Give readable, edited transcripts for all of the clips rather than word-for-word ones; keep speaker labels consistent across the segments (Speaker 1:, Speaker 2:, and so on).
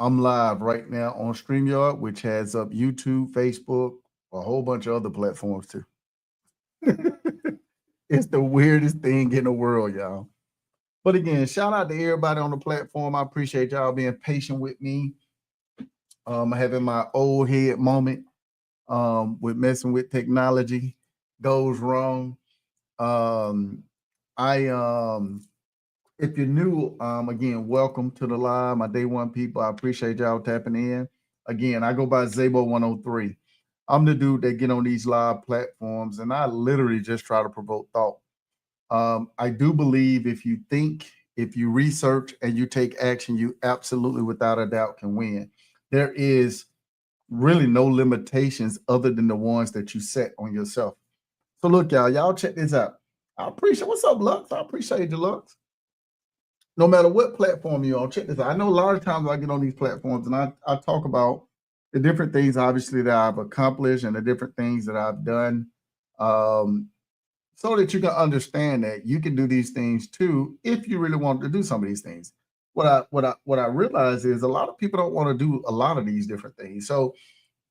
Speaker 1: I'm live right now on StreamYard, which has up YouTube, Facebook, a whole bunch of other platforms too. It's the weirdest thing in the world, y'all. But again, shout out to everybody on the platform. I appreciate y'all being patient with me. Having my old head moment with messing with technology goes wrong. Um, I If you're new, again, welcome to the live, my day one people. I appreciate y'all tapping in. Again, I go by Zabo103. I'm the dude that get on these live platforms, and I literally just try to provoke thought. I do believe if you think, if you research, and you take action, you absolutely, without a doubt, can win. There is really no limitations other than the ones that you set on yourself. So look, y'all check this out. I appreciate what's up, Lux. I appreciate you, Lux. No matter what platform you're on, check this out. I know a lot of times I get on these platforms and I talk about the different things, obviously, that I've accomplished and the different things that I've done, so that you can understand that you can do these things too if you really want to do some of these things. What I realize is a lot of people don't want to do a lot of these different things. So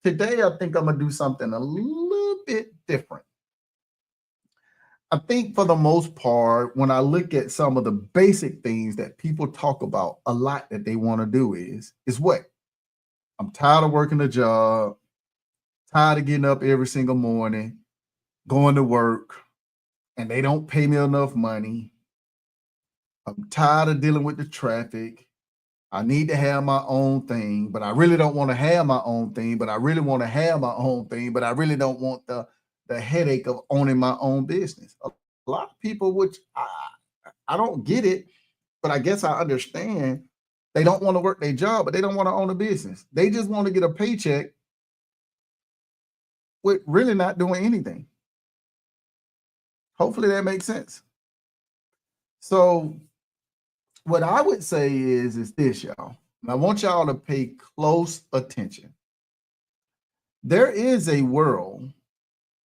Speaker 1: today I think I'm gonna do something a little bit different. I think for the most part, when I look at some of the basic things that people talk about a lot that they want to do is what? I'm tired of working a job, tired of getting up every single morning, going to work, and they don't pay me enough money. I'm tired of dealing with the traffic. I need to have my own thing, but I really don't want to have my own thing, but I really want to have my own thing, but I really don't want the headache of owning my own business. A lot of people, which I don't get it, but I guess I understand. They don't want to work their job, but they don't want to own a business. They just want to get a paycheck with really not doing anything. Hopefully that makes sense. So what I would say is this, y'all. And I want y'all to pay close attention. There is a world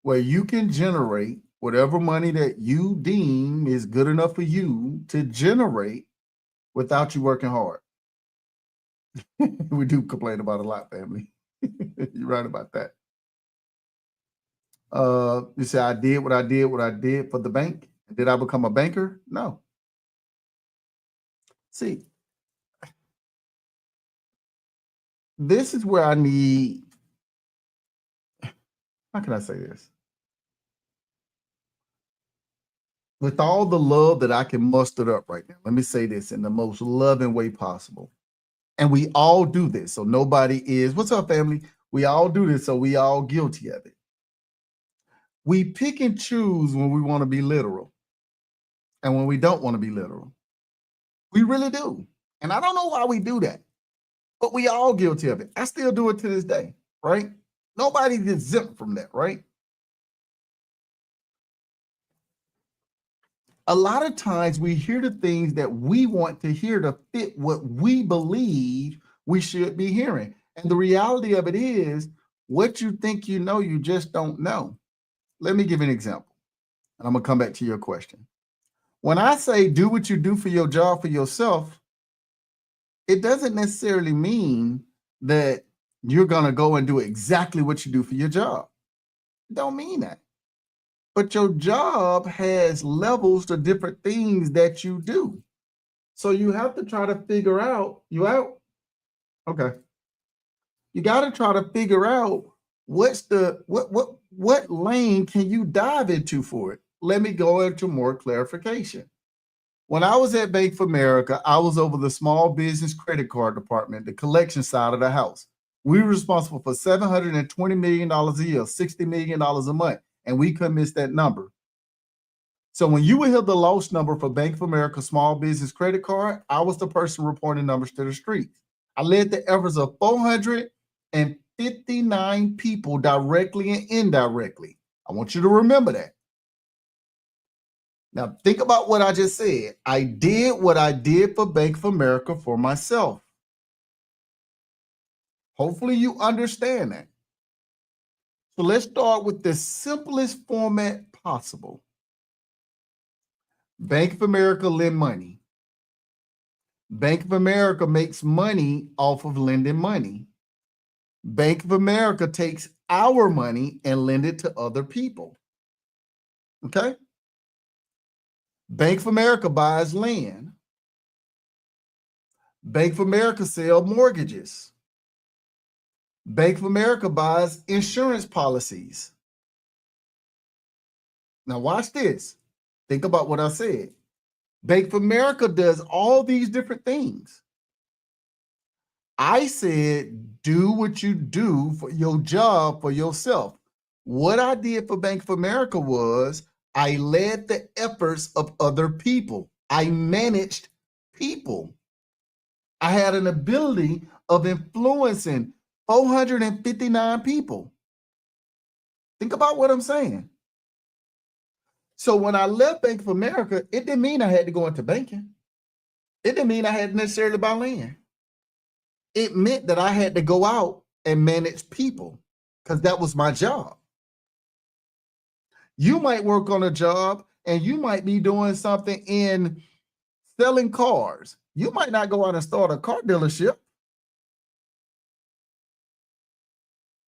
Speaker 1: where you can generate whatever money that you deem is good enough for you to generate without you working hard. We do complain about a lot, family. You're right about that. You say I did what I did for the bank. Did I become a banker? No. See, this is where I need, how can I say this? With all the love that I can muster up right now, let me say this in the most loving way possible. And we all do this. So nobody is, what's up, family? We all do this. So we all guilty of it. We pick and choose when we want to be literal and when we don't want to be literal. We really do. And I don't know why we do that, but we all guilty of it. I still do it to this day, right? Nobody's exempt from that, right? A lot of times we hear the things that we want to hear to fit what we believe we should be hearing. And the reality of it is, what you think you know, you just don't know. Let me give an example, and I'm going to come back to your question. When I say do what you do for your job for yourself, it doesn't necessarily mean that you're going to go and do exactly what you do for your job. It don't mean that. But your job has levels to different things that you do. So you have to try to figure out, you out? Okay. You got to try to figure out what's the, what lane can you dive into for it? Let me go into more clarification. When I was at Bank of America, I was over the small business credit card department, the collection side of the house. We were responsible for $720 million a year, $60 million a month, and we couldn't miss that number. So when you would hear the loss number for Bank of America small business credit card, I was the person reporting numbers to the streets. I led the efforts of 459 people directly and indirectly. I want you to remember that. Now, think about what I just said. I did what I did for Bank of America for myself. Hopefully you understand that. So let's start with the simplest format possible. Bank of America lend money. Bank of America makes money off of lending money. Bank of America takes our money and lend it to other people. Okay? Bank of America buys land. Bank of America sells mortgages. Bank of America buys insurance policies. Now watch this. Think about what I said. Bank of America does all these different things. I said, do what you do for your job for yourself. What I did for Bank of America was I led the efforts of other people. I managed people. I had an ability of influencing 459 people. Think about what I'm saying. So when I left Bank of America, it didn't mean I had to go into banking. It didn't mean I had to necessarily buy land. It meant that I had to go out and manage people because that was my job. You might work on a job and you might be doing something in selling cars. You might not go out and start a car dealership.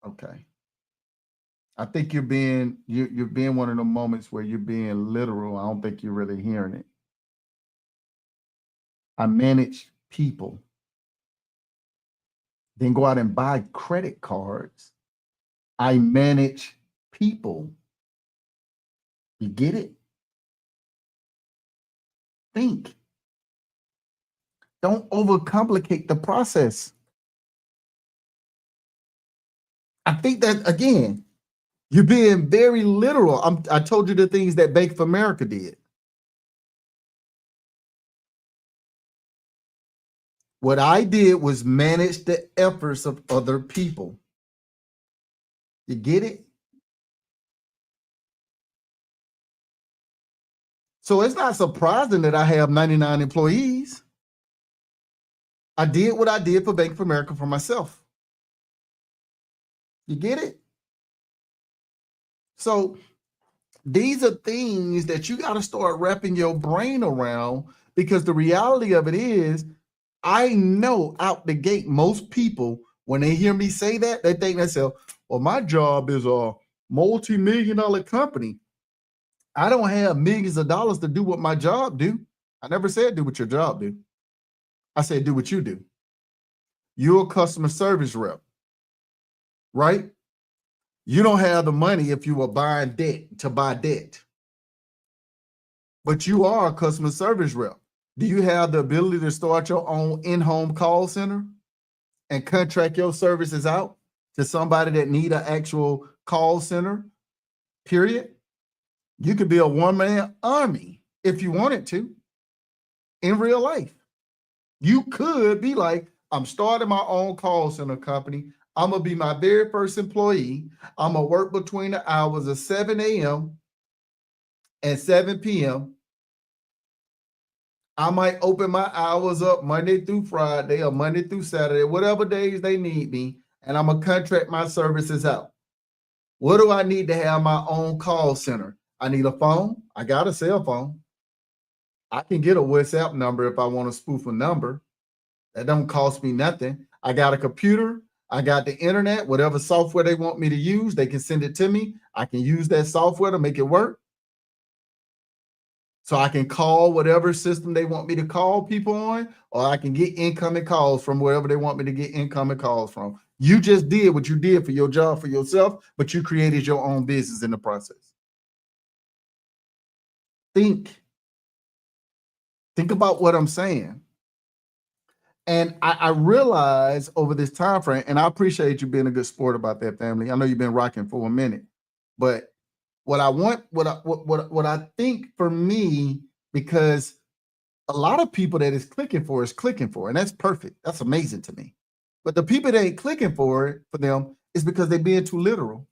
Speaker 1: Okay. I think you're being one of the moments where you're being literal. I don't think you're really hearing it. I manage people. Then go out and buy credit cards. I manage people. You get it? Think. Don't overcomplicate the process. I think that, again, you're being very literal. I told you the things that Bank of America did. What I did was manage the efforts of other people. You get it? So it's not surprising that I have 99 employees. I did what I did for Bank of America for myself. You get it? So these are things that you got to start wrapping your brain around, because the reality of it is, I know out the gate, most people, when they hear me say that, they think themselves, well, my job is a multi-million-dollar company. I don't have millions of dollars to do what my job do. I never said do what your job do. I said do what you do. You're a customer service rep, right? You don't have the money if you were buying debt to buy debt. But you are a customer service rep. Do you have the ability to start your own in-home call center and contract your services out to somebody that need an actual call center, period? You could be a one-man army if you wanted to in real life. You could be like, I'm starting my own call center company. I'm going to be my very first employee. I'm going to work between the hours of 7 a.m. and 7 p.m. I might open my hours up Monday through Friday or Monday through Saturday, whatever days they need me, and I'm going to contract my services out. What do I need to have my own call center? I need a phone. I got a cell phone. I can get a WhatsApp number if I want to spoof a number. That don't cost me nothing. I got a computer. I got the internet. Whatever software they want me to use, they can send it to me. I can use that software to make it work. So I can call whatever system they want me to call people on, or I can get incoming calls from wherever they want me to get incoming calls from. You just did what you did for your job for yourself, but you created your own business in the process. Think about what I'm saying. And I realize over this time frame, and I appreciate you being a good sport about that, family. I know you've been rocking for a minute, but what I think for me, because a lot of people that is clicking for, and that's perfect. That's amazing to me. But the people that ain't clicking for it, for them, is because they're being too literal.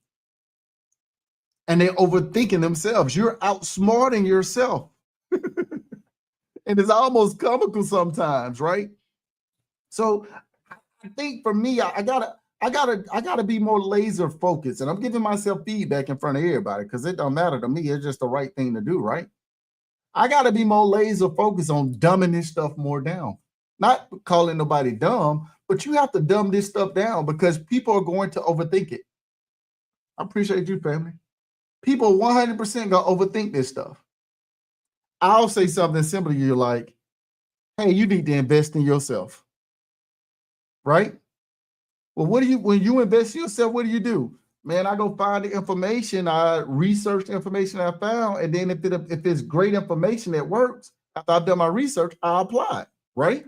Speaker 1: And they're overthinking themselves. You're outsmarting yourself. And it's almost comical sometimes, right? So I think for me, I gotta be more laser focused, and I'm giving myself feedback in front of everybody because it don't matter to me. It's just the right thing to do, right? I gotta be more laser focused on dumbing this stuff more down. Not calling nobody dumb, but you have to dumb this stuff down because people are going to overthink it. I appreciate you, family. People 100% gonna overthink this stuff. I'll say something simple to you like, hey, you need to invest in yourself, right? Well, when you invest in yourself, what do? Man, I go find the information, I research the information I found, and then if it's great information that works, after I've done my research, I apply it, right?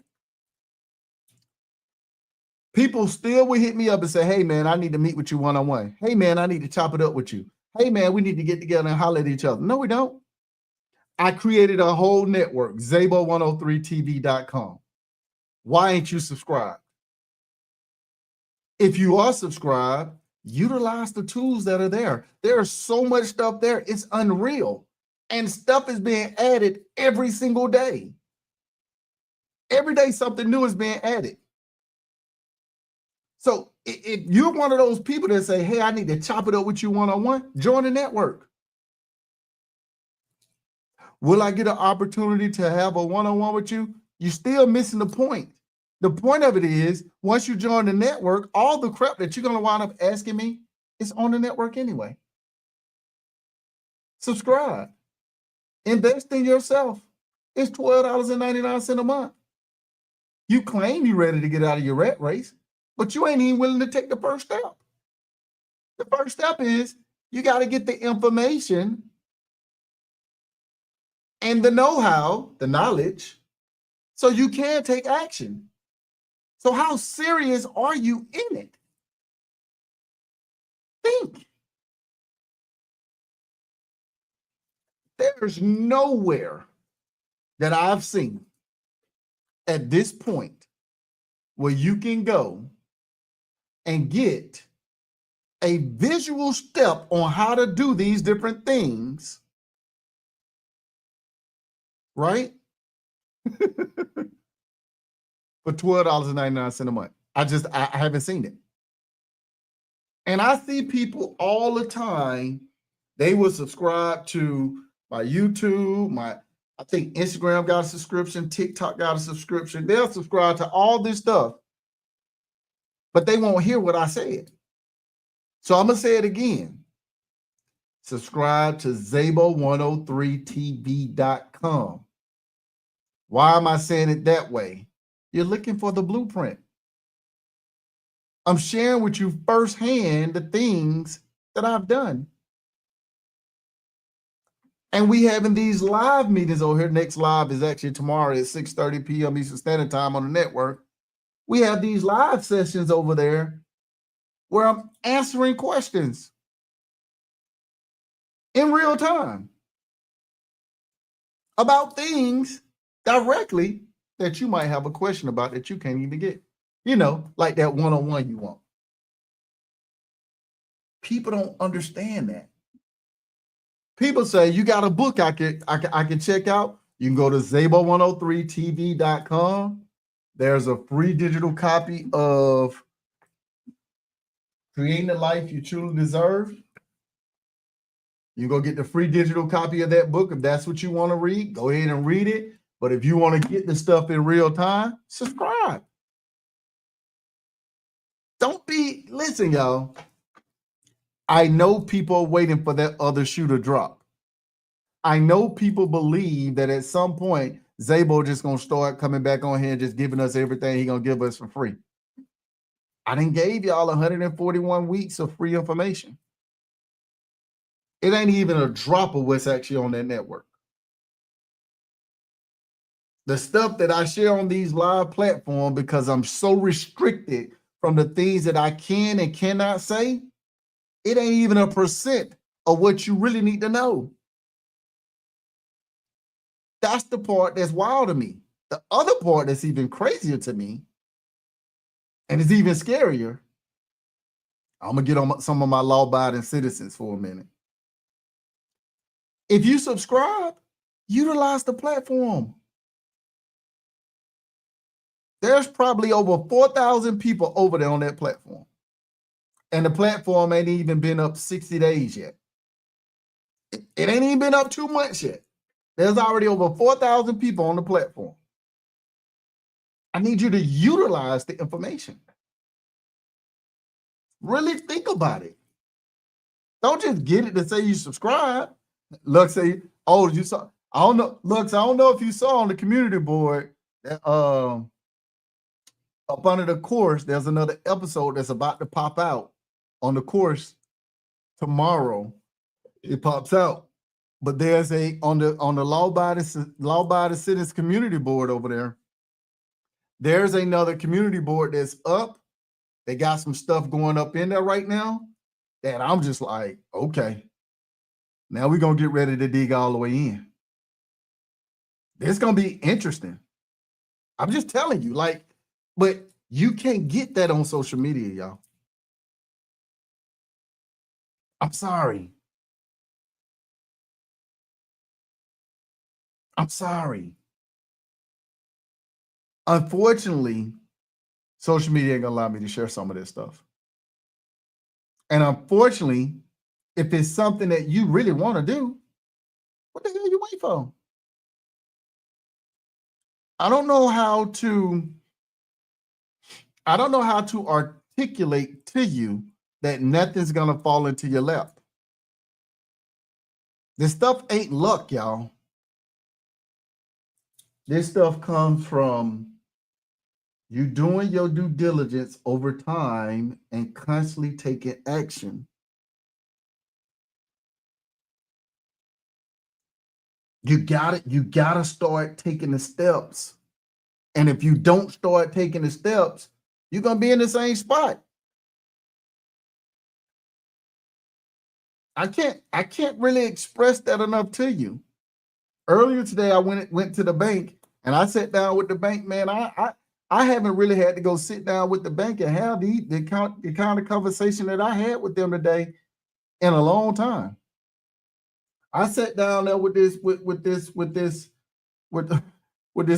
Speaker 1: People still will hit me up and say, hey, man, I need to meet with you one-on-one. Hey, man, I need to chop it up with you. Hey, man, we need to get together and holler at each other. No, we don't. I created a whole network, Zabo103TV.com. Why ain't you subscribed? If you are subscribed, utilize the tools that are there. There is so much stuff there. It's unreal. And stuff is being added every single day. Every day something new is being added. So if you're one of those people that say, hey, I need to chop it up with you one-on-one, join the network. Will I get an opportunity to have a one-on-one with you? You're still missing the point. The point of it is, once you join the network, all the crap that you're going to wind up asking me is on the network anyway. Subscribe. Invest in yourself. It's $12.99 a month. You claim you're ready to get out of your rat race, but you ain't even willing to take the first step. The first step is you got to get the information and the know-how, the knowledge, so you can take action. So how serious are you in it? Think. There's nowhere that I've seen at this point where you can go and get a visual step on how to do these different things, right? For $12.99 a month. I haven't seen it. And I see people all the time, they will subscribe to my YouTube, I think Instagram got a subscription, TikTok got a subscription. They'll subscribe to all this stuff, but they won't hear what I said. So I'm going to say it again. Subscribe to Zabo103TV.com. Why am I saying it that way? You're looking for the blueprint. I'm sharing with you firsthand the things that I've done. And we having these live meetings over here. Next live is actually tomorrow at 6:30 p.m. Eastern Standard Time on the network. We have these live sessions over there where I'm answering questions in real time about things directly that you might have a question about that you can't even get. You know, like that one-on-one you want. People don't understand that. People say, you got a book I can check out. You can go to Zabo103TV.com. There's a free digital copy of Creating the Life You Truly Deserve. You go get the free digital copy of that book. If that's what you want to read, go ahead and read it. But if you want to get the stuff in real time, subscribe. Listen, y'all. I know people are waiting for that other shoe to drop. I know people believe that at some point, Zabo just going to start coming back on here and just giving us everything he's going to give us for free. I done gave y'all 141 weeks of free information. It ain't even a drop of what's actually on that network. The stuff that I share on these live platforms, because I'm so restricted from the things that I can and cannot say, it ain't even 1% of what you really need to know. That's the part that's wild to me. The other part that's even crazier to me, and it's even scarier, I'm going to get on some of my law-abiding citizens for a minute. If you subscribe, utilize the platform. There's probably over 4,000 people over there on that platform. And the platform ain't even been up 60 days yet. It ain't even been up 2 months yet. There's already over 4,000 people on the platform. I need you to utilize the information. Really think about it. Don't just get it to say you subscribe. Look, say, oh, you saw. I don't know. Looks, I don't know if you saw on the community board that up under the course, there's another episode that's about to pop out on the course tomorrow. It pops out. But there's a on the law by the citizens community board over there. There's another community board that's up. They got some stuff going up in there right now that I'm just like, okay, now we're gonna get ready to dig all the way in. It's gonna be interesting. I'm just telling you, like, but you can't get that on social media, y'all. I'm sorry. I'm sorry. Unfortunately, social media ain't gonna allow me to share some of this stuff. And unfortunately, if it's something that you really want to do, what the hell you wait for? I don't know how to articulate to you that nothing's gonna fall into your lap. This stuff ain't luck, y'all. This stuff comes from you doing your due diligence over time and constantly taking action. You gotta start taking the steps. And if you don't start taking the steps, you're gonna be in the same spot. I can't really express that enough to you. Earlier today, I went to the bank and I sat down with the bank, man. I haven't really had to go sit down with the bank and have the kind of conversation that I had with them today in a long time. I sat down there with this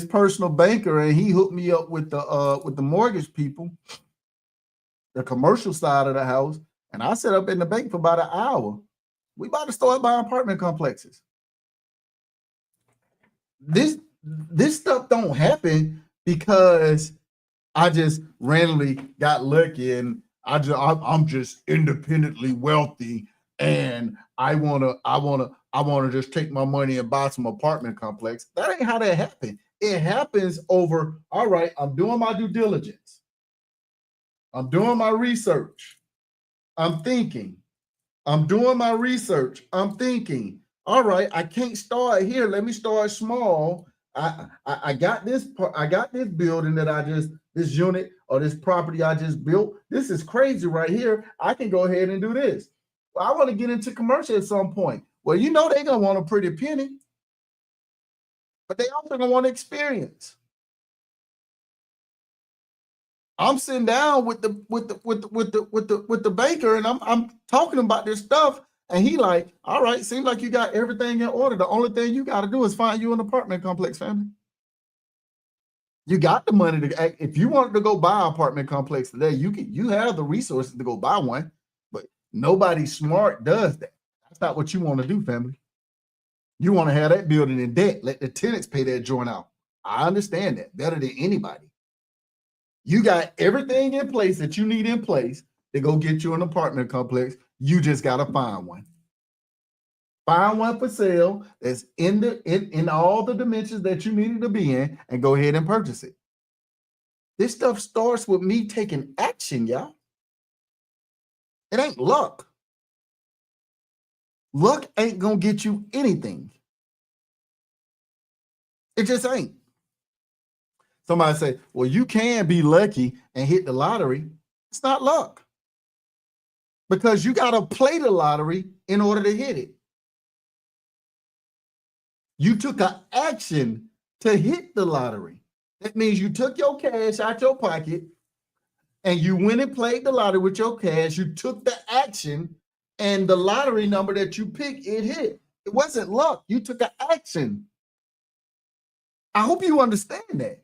Speaker 1: personal banker, and he hooked me up with the mortgage people, the commercial side of the house, and I sat up in the bank for about an hour. We about to start buying apartment complexes. This stuff don't happen because I just randomly got lucky and I'm just independently wealthy and I wanna just take my money and buy some apartment complex. That ain't how that happens. It happens over, all right, I'm doing my due diligence. I'm doing my research. I'm thinking. I'm doing my research. I'm thinking. All right, I can't start here. Let me start small. I got this building that this unit or this property I just built. This is crazy right here. I can go ahead and do this. Well, I want to get into commercial at some point. Well, you know they're gonna want a pretty penny, but they also gonna want experience. I'm sitting down with the banker, and I'm talking about this stuff, and he like, all right, seems like you got everything in order. The only thing you got to do is find you an apartment complex, family. You got the money to act. If you wanted to go buy an apartment complex today, you have the resources to go buy one, but nobody smart does that. That's not what you want to do, family. You want to have that building in debt. Let the tenants pay that joint out. I understand that better than anybody. You got everything in place that you need in place to go get you an apartment complex. You just got to find one. Find one for sale that's in all the dimensions that you needed to be in and go ahead and purchase it. This stuff starts with me taking action, y'all. It ain't luck. Luck ain't going to get you anything. It just ain't. Somebody say, well, you can be lucky and hit the lottery. It's not luck. Because you got to play the lottery in order to hit it. You took an action to hit the lottery. That means you took your cash out your pocket and you went and played the lottery with your cash. You took the action and the lottery number that you picked, it hit. It wasn't luck. You took an action. I hope you understand that.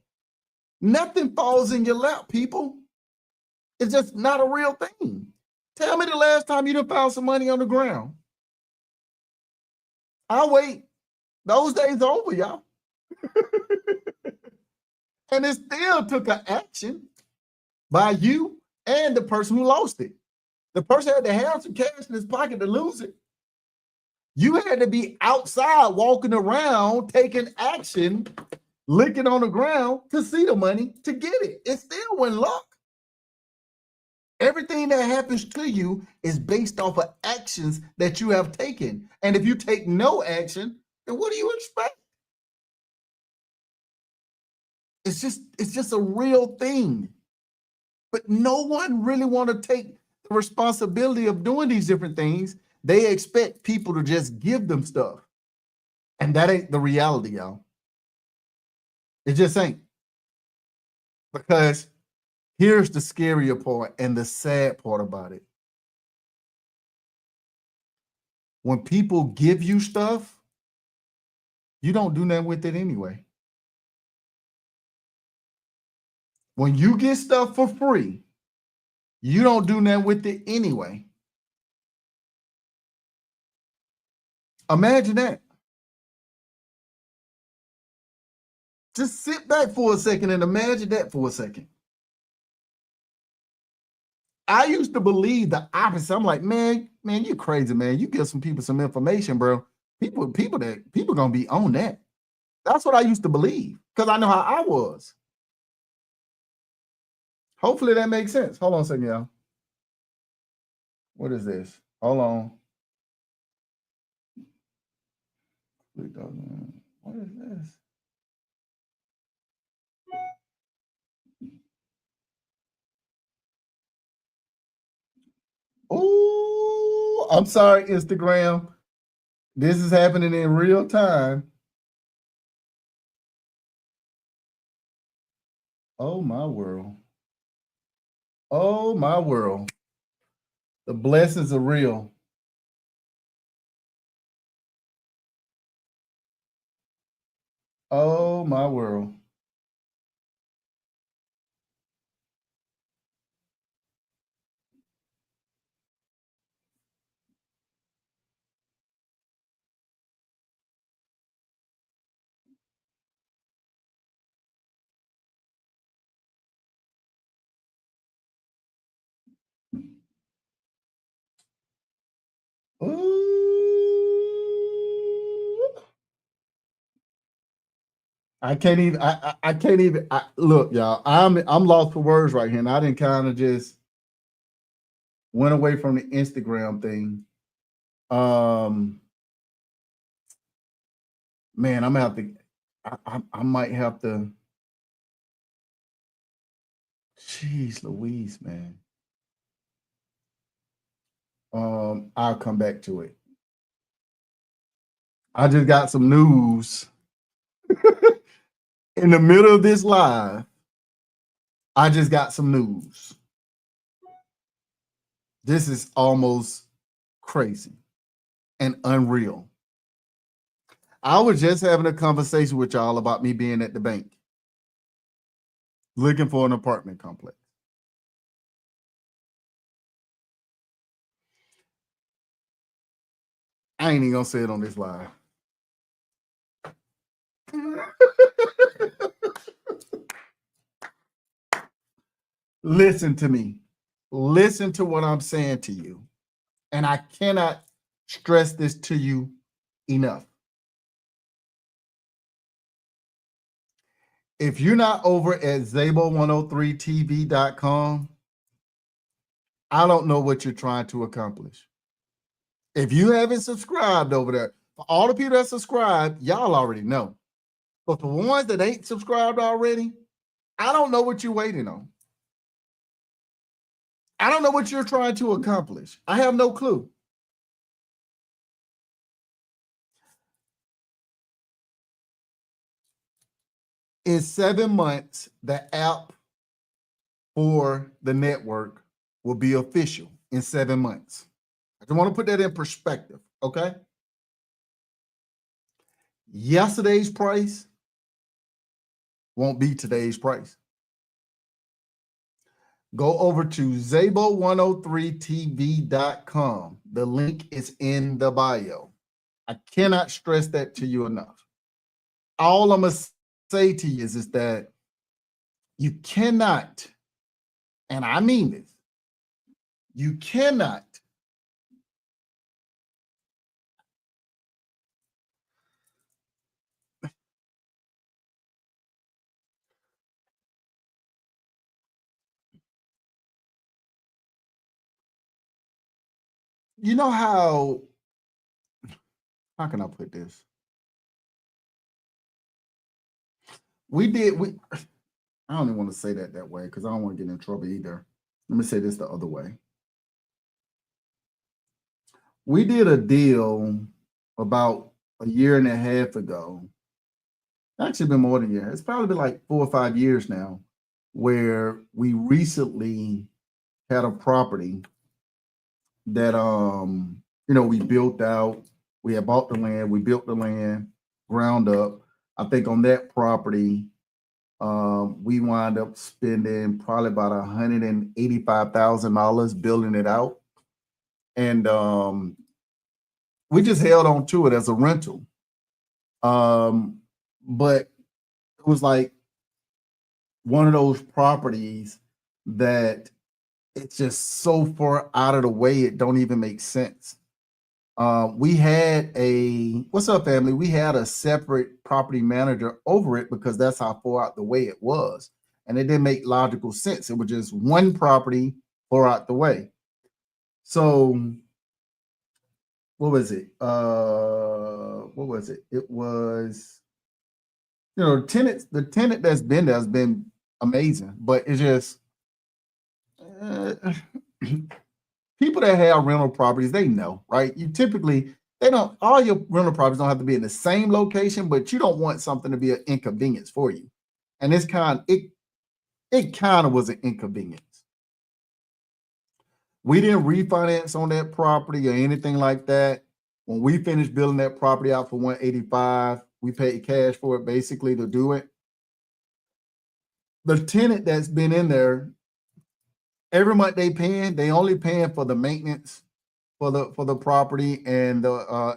Speaker 1: Nothing falls in your lap, people. It's just not a real thing. Tell me the last time you done found some money on the ground. I'll wait. Those days are over, y'all. And it still took an action by you and the person who lost it. The person had to have some cash in his pocket to lose it. You had to be outside walking around, taking action, licking on the ground to see the money to get it. It still wasn't luck. Everything that happens to you is based off of actions that you have taken. And if you take no action, then what do you expect? It's just a real thing. But no one really want to take the responsibility of doing these different things. They expect people to just give them stuff. And that ain't the reality, y'all. It just ain't. Because here's the scarier part and the sad part about it. When people give you stuff, you don't do nothing with it anyway. When you get stuff for free, you don't do nothing with it anyway. Imagine that. Just sit back for a second and imagine that for a second. I used to believe the opposite. I'm like, man, you crazy, man. You give some people some information, bro. People gonna be on that. That's what I used to believe because I know how I was. Hopefully that makes sense. Hold on a second, y'all. What is this? Hold on. What is this? Oh, I'm sorry, Instagram. This is happening in real time. Oh, my world. Oh, my world. The blessings are real. Oh, my world. Ooh. I can't even. I can't even. Look, y'all. I'm lost for words right here, and I didn't kind of just went away from the Instagram thing. Man, I'm gonna have to. I might have to. Jeez, Louise, man. I'll come back to it. I just got some news in the middle of this live. I just got some news. This is almost crazy and unreal. I was just having a conversation with y'all about me being at the bank looking for an apartment complex. I ain't even gonna say it on this live. Listen to me. Listen to what I'm saying to you. And I cannot stress this to you enough. If you're not over at Zabo103TV.com, I don't know what you're trying to accomplish. If you haven't subscribed over there, for all the people that subscribe, y'all already know. But for the ones that ain't subscribed already, I don't know what you're waiting on. I don't know what you're trying to accomplish. I have no clue. In 7 months, the app for the network will be official in 7 months. I just want to put that in perspective, okay? Yesterday's price won't be today's price. Go over to Zabo103TV.com. The link is in the bio. I cannot stress that to you enough. All I'm going to say to you is that You cannot, and I mean this, you cannot you know how can I put this? We I don't even want to say that way because I don't want to get in trouble either. Let me say this the other way. We did a deal about a year and a half ago. Actually, been more than a year. It's probably been like 4 or 5 years now, where we recently had a property that we built out. We had bought the land, we built the land ground up. I think on that property, we wind up spending probably about $185,000 building it out. And we just held on to it as a rental. But it was like one of those properties that it's just so far out of the way, it don't even make sense. We had what's up, family? We had a separate property manager over it because that's how far out the way it was. And it didn't make logical sense. It was just one property far out the way. So what was it? It was, the tenant that's been there has been amazing, but it's just people that have rental properties, they know, right? All your rental properties don't have to be in the same location, but you don't want something to be an inconvenience for you. And it kind of was an inconvenience. We didn't refinance on that property or anything like that. When we finished building that property out for 185, we paid cash for it basically to do it. The tenant that's been in there, every month they only paying for the maintenance for the property and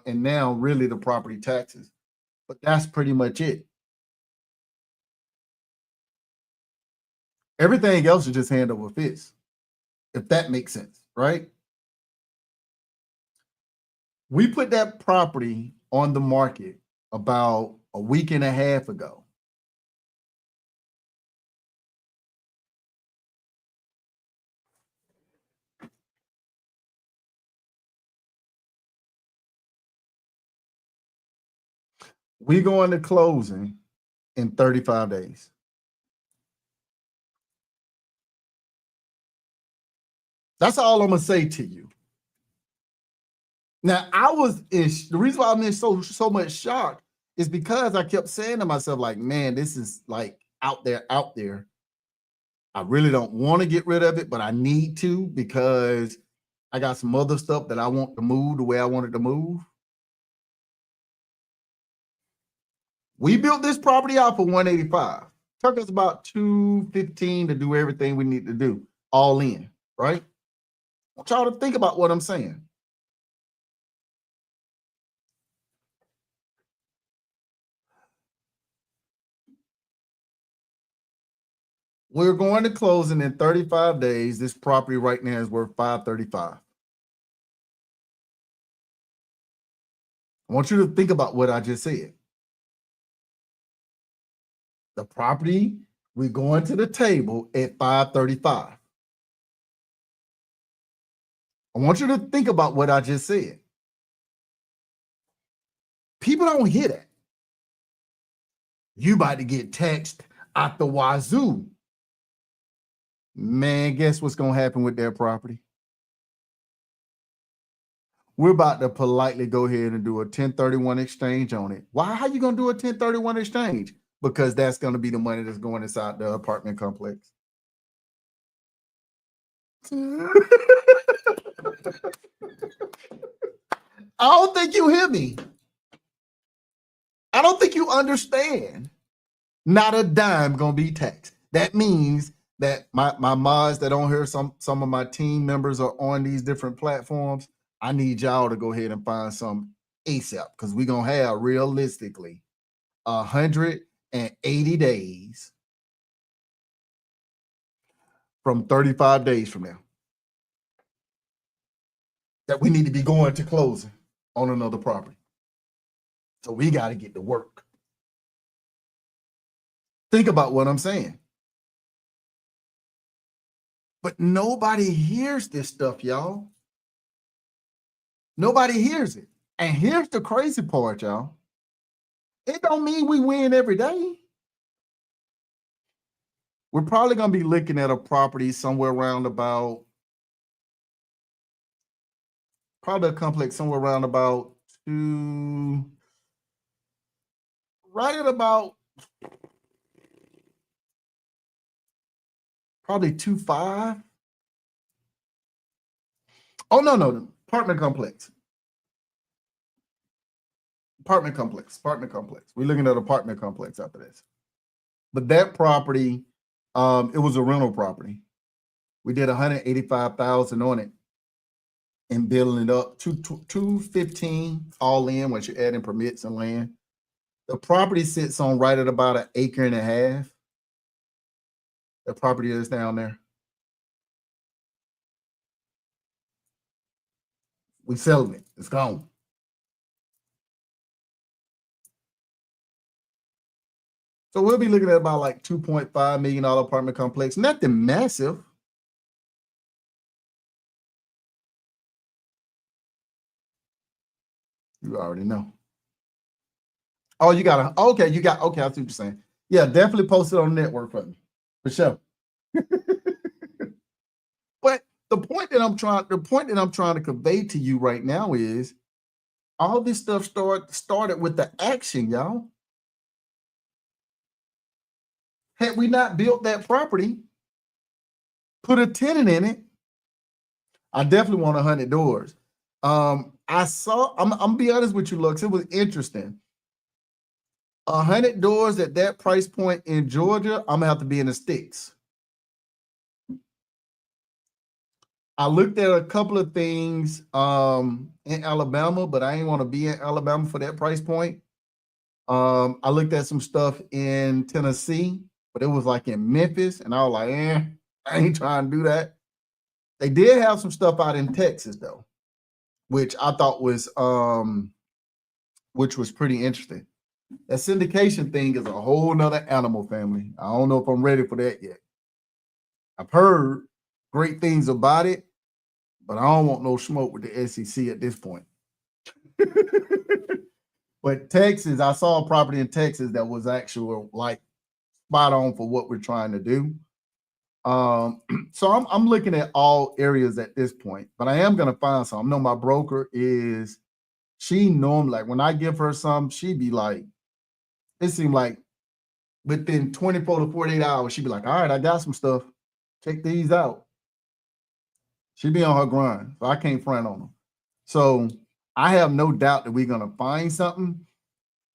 Speaker 1: now really the property taxes. But that's pretty much it. Everything else is just hand over fist, if that makes sense, right? We put that property on the market about a week and a half ago. We go into closing in 35 days. That's all I'm gonna say to you. Now, the reason why I'm in so much shock is because I kept saying to myself, like, man, this is like out there. I really don't want to get rid of it, but I need to because I got some other stuff that I want to move the way I wanted to move. We built this property out for 185. Took us about 215 to do everything we need to do, all in, right? I want y'all to think about what I'm saying. We're going to closing in 35 days. This property right now is worth $535. I want you to think about what I just said. The property, we're going to the table at $535. I want you to think about what I just said. People don't hear that. You about to get taxed out the wazoo. Man, guess what's going to happen with that property? We're about to politely go ahead and do a 1031 exchange on it. Why? How you going to do a 1031 exchange? Because that's going to be the money that's going inside the apartment complex. I don't think you hear me. I don't think you understand. Not a dime gonna be taxed. That means that my mods that on here, some of my team members are on these different platforms. I need y'all to go ahead and find some ASAP because we're gonna have realistically 180 days from 35 days from now that we need to be going to closing on another property. So we got to get to work. Think about what I'm saying. But nobody hears this stuff, y'all. Nobody hears it. And here's the crazy part, y'all. It don't mean we win every day. We're probably going to be looking at a property somewhere around about, probably a complex somewhere around about right at about probably 2.5. Oh, no. Apartment complex. Apartment complex. We're looking at apartment complex after this. But that property, it was a rental property. We did $185,000 on it and building it up to 215 all in once you add in permits and land. The property sits on right at about 1.5 acres. The property is down there. We selling it. It's gone. So we'll be looking at about like $2.5 million apartment complex. Nothing massive. You already know. Oh, you got okay. I see what you're saying. Yeah, definitely post it on the network for me. For sure. But the point that I'm trying to convey to you right now is all this stuff started with the action, y'all. Had we not built that property, put a tenant in it, I definitely want 100 doors. I'm gonna be honest with you, Lux. It was interesting. 100 doors at that price point in Georgia, I'm gonna have to be in the sticks. I looked at a couple of things in Alabama, but I ain't want to be in Alabama for that price point. I looked at some stuff in Tennessee, but it was like in Memphis, and I was like, I ain't trying to do that. They did have some stuff out in Texas though, which I thought was pretty interesting. That syndication thing is a whole nother animal, family. I don't know if I'm ready for that yet. I've heard great things about it, but I don't want no smoke with the SEC at this point. But Texas, I saw a property in Texas that was actually like spot on for what we're trying to do. So I'm looking at all areas at this point, but I am gonna find some. I know my broker is, she normally, like when I give her some, she be like, it seemed like within 24 to 48 hours, she'd be like, all right, I got some stuff. Check these out. She be on her grind, so I can't front on them. So I have no doubt that we're gonna find something.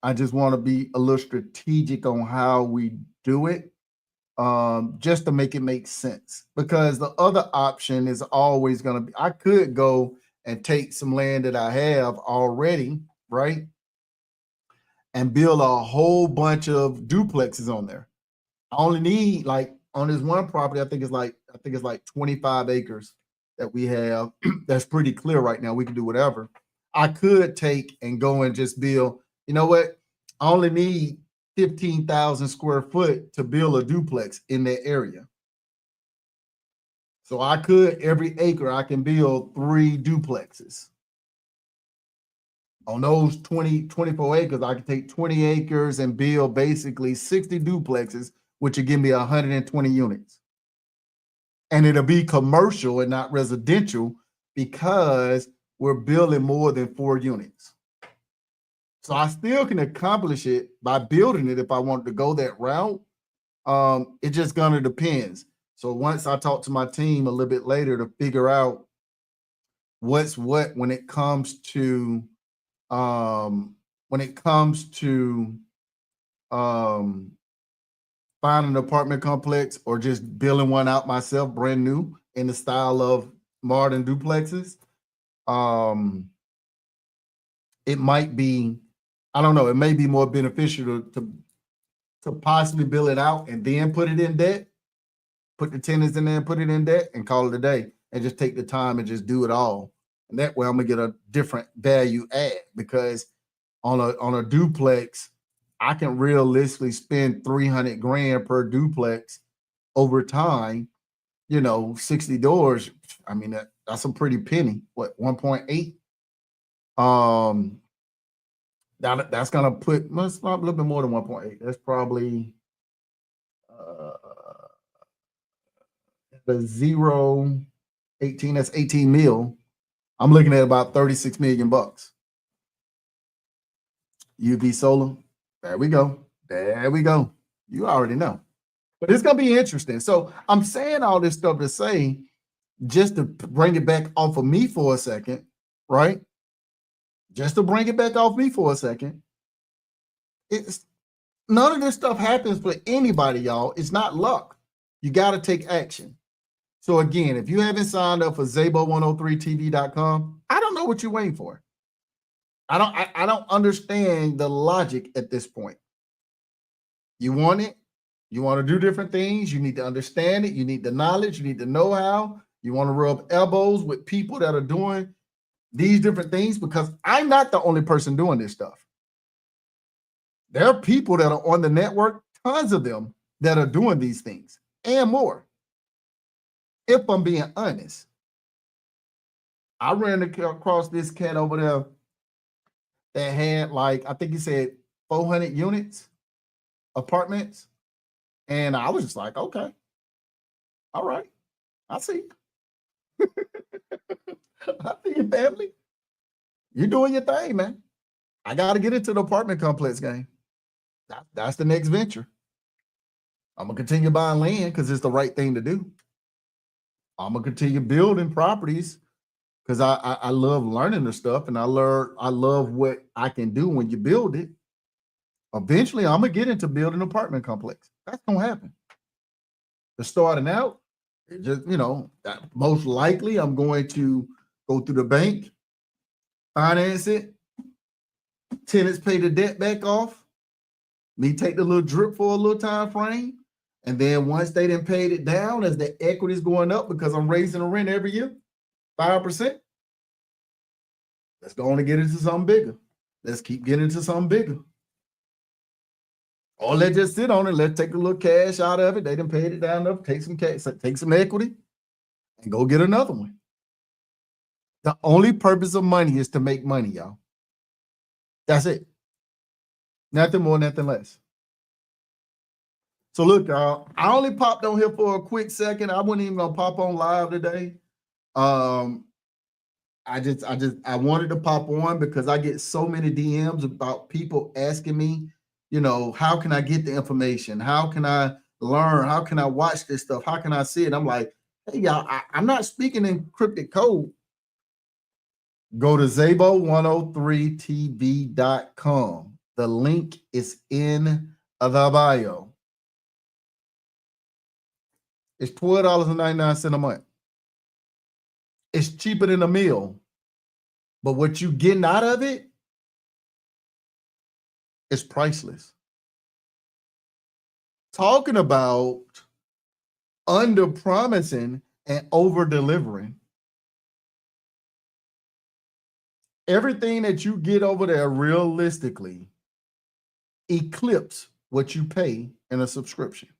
Speaker 1: I just want to be a little strategic on how we do it, just to make it make sense. Because the other option is always gonna be, I could go and take some land that I have already, right? And build a whole bunch of duplexes on there. I only need, like, on this one property, I think it's like 25 acres that we have. That's pretty clear right now. We can do whatever. I could take and go and just build, you know what? I only need 15,000 square foot to build a duplex in that area. So I could, every acre, I can build 3 duplexes. On those 24 acres, I can take 20 acres and build basically 60 duplexes, which would give me 120 units. And it'll be commercial and not residential because we're building more than 4 units. So I still can accomplish it by building it if I wanted to go that route. It just gonna depends. So once I talk to my team a little bit later to figure out what's what when it comes to finding an apartment complex or just building one out myself brand new in the style of modern duplexes, it might be, I don't know, it may be more beneficial to possibly build it out and then put it in debt. put the tenants in there and put it in debt and call it a day and just take the time and just do it all. And that way I'm gonna get a different value add, because on a duplex, I can realistically spend 300 grand per duplex over time. 60 doors. I mean, that's a pretty penny. What, 1.8? That's gonna put, well, a little bit more than 1.8. That's probably the 0.18. That's 18 mil. I'm looking at about 36 million bucks. UV solar. There we go. There we go. You already know. But it's gonna be interesting. So I'm saying all this stuff to say, just to bring it back off of me for a second, right? Just to bring it back off me for a second. It's none of this stuff happens for anybody, y'all. It's not luck. You got to take action. So again, if you haven't signed up for Zabo103TV.com, I don't know what you're waiting for. I don't understand the logic at this point. You want it, you want to do different things, you need to understand it, you need the knowledge, you need the know-how, you want to rub elbows with people that are doing these different things, because I'm not the only person doing this stuff. There are people that are on the network, tons of them, that are doing these things and more. If I'm being honest, I ran across this cat over there that had, like, I think he said 400 units, apartments. And I was just like, okay, all right, I see. I see your family. You're doing your thing, man. I got to get into the apartment complex game. That's the next venture. I'm going to continue buying land because it's the right thing to do. I'm going to continue building properties because I love learning the stuff, and I love what I can do when you build it. Eventually, I'm going to get into building an apartment complex. That's going to happen. The starting out, it just, most likely I'm going to go through the bank, finance it, tenants pay the debt back off, me take the little drip for a little time frame, and then once they done paid it down, as the equity is going up because I'm raising the rent every year, 5%, let's go on and get into something bigger. Let's keep getting into something bigger. Or let's just sit on it. Let's take a little cash out of it. They done paid it down enough. Take some cash, take some equity, and go get another one. The only purpose of money is to make money, y'all. That's it. Nothing more, nothing less. So look, y'all, I only popped on here for a quick second. I wasn't even gonna pop on live today. I wanted to pop on because I get so many DMs about people asking me, how can I get the information? How can I learn? How can I watch this stuff? How can I see it? I'm like, hey, y'all, I'm not speaking in cryptic code. Go to Zabo103TV.com. The link is in the bio. It's $12.99 a month. It's cheaper than a meal. But what you getting out of it is priceless. Talking about under promising and over delivering. Everything that you get over there realistically eclipse what you pay in a subscription.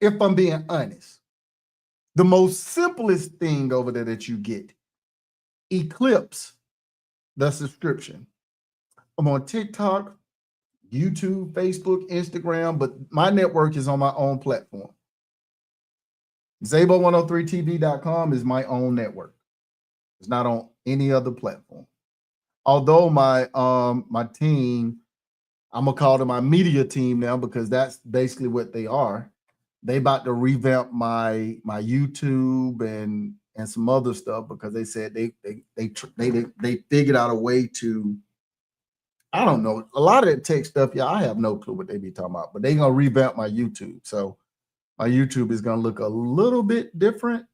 Speaker 1: If I'm being honest, the most simplest thing over there that you get eclipse the subscription. I'm on TikTok, YouTube, Facebook, Instagram, but my network is on my own platform. Zabo103TV.com is my own network. It's not on any other platform. Although my team, I'm gonna call them my media team now, because that's basically what they are. They about to revamp my YouTube and some other stuff, because they said they figured out a way to, I don't know, a lot of that tech stuff. Yeah, I have no clue what they be talking about, but they're gonna revamp my YouTube. So my YouTube is gonna look a little bit different.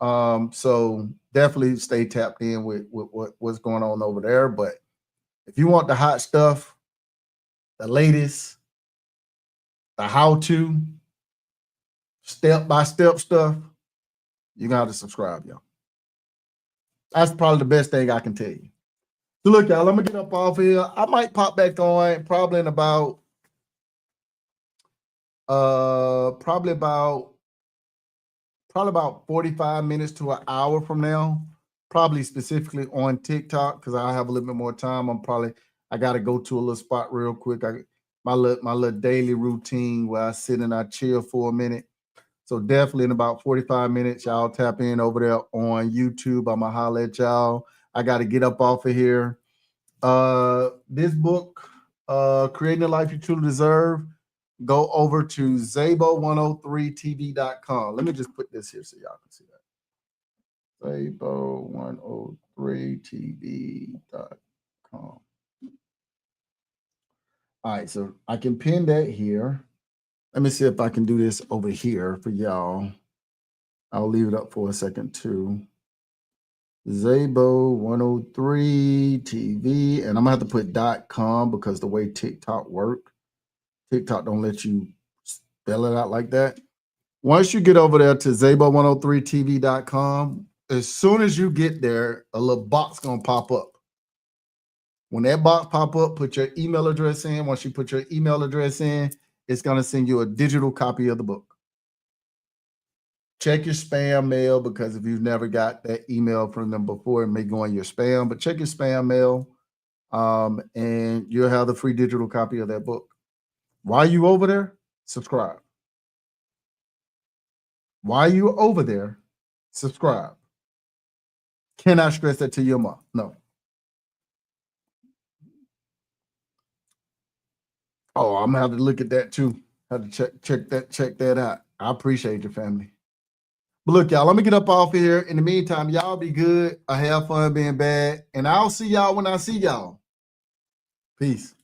Speaker 1: So definitely stay tapped in with what's going on over there. But if you want the hot stuff, the latest, the how-to, step-by-step stuff, you're gonna have to subscribe, y'all. That's probably the best thing I can tell you. So look, y'all, I'm gonna get up off here. I might pop back on probably in about probably about 45 minutes to an hour from now, probably specifically on TikTok, because I have a little bit more time. I got to go to a little spot real quick. My little daily routine where I sit and I chill for a minute. So definitely in about 45 minutes, y'all tap in over there on YouTube. I'm gonna holler at y'all. I got to get up off of here. This book, Creating the Life You Truly Deserve, go over to Zabo103TV.com. Let me just put this here so y'all can see that. Zabo103TV.com. All right, so I can pin that here. Let me see if I can do this over here for y'all. I'll leave it up for a second too. Zabo103TV, and I'm gonna have to put .com because the way TikTok work, TikTok don't let you spell it out like that. Once you get over there to Zabo103TV.com, as soon as you get there, a little box gonna pop up. When that box pop up, put your email address in. Once you put your email address in, it's gonna send you a digital copy of the book. Check your spam mail, because if you've never got that email from them before, it may go in your spam, but check your spam mail, and you'll have the free digital copy of that book. While you over there, subscribe. While you over there, subscribe. Cannot stress that to your mom. No. Oh, I'm gonna have to look at that too. Have to check that out. I appreciate your family. But look, y'all, let me get up off here. In the meantime, y'all be good. I have fun being bad. And I'll see y'all when I see y'all. Peace.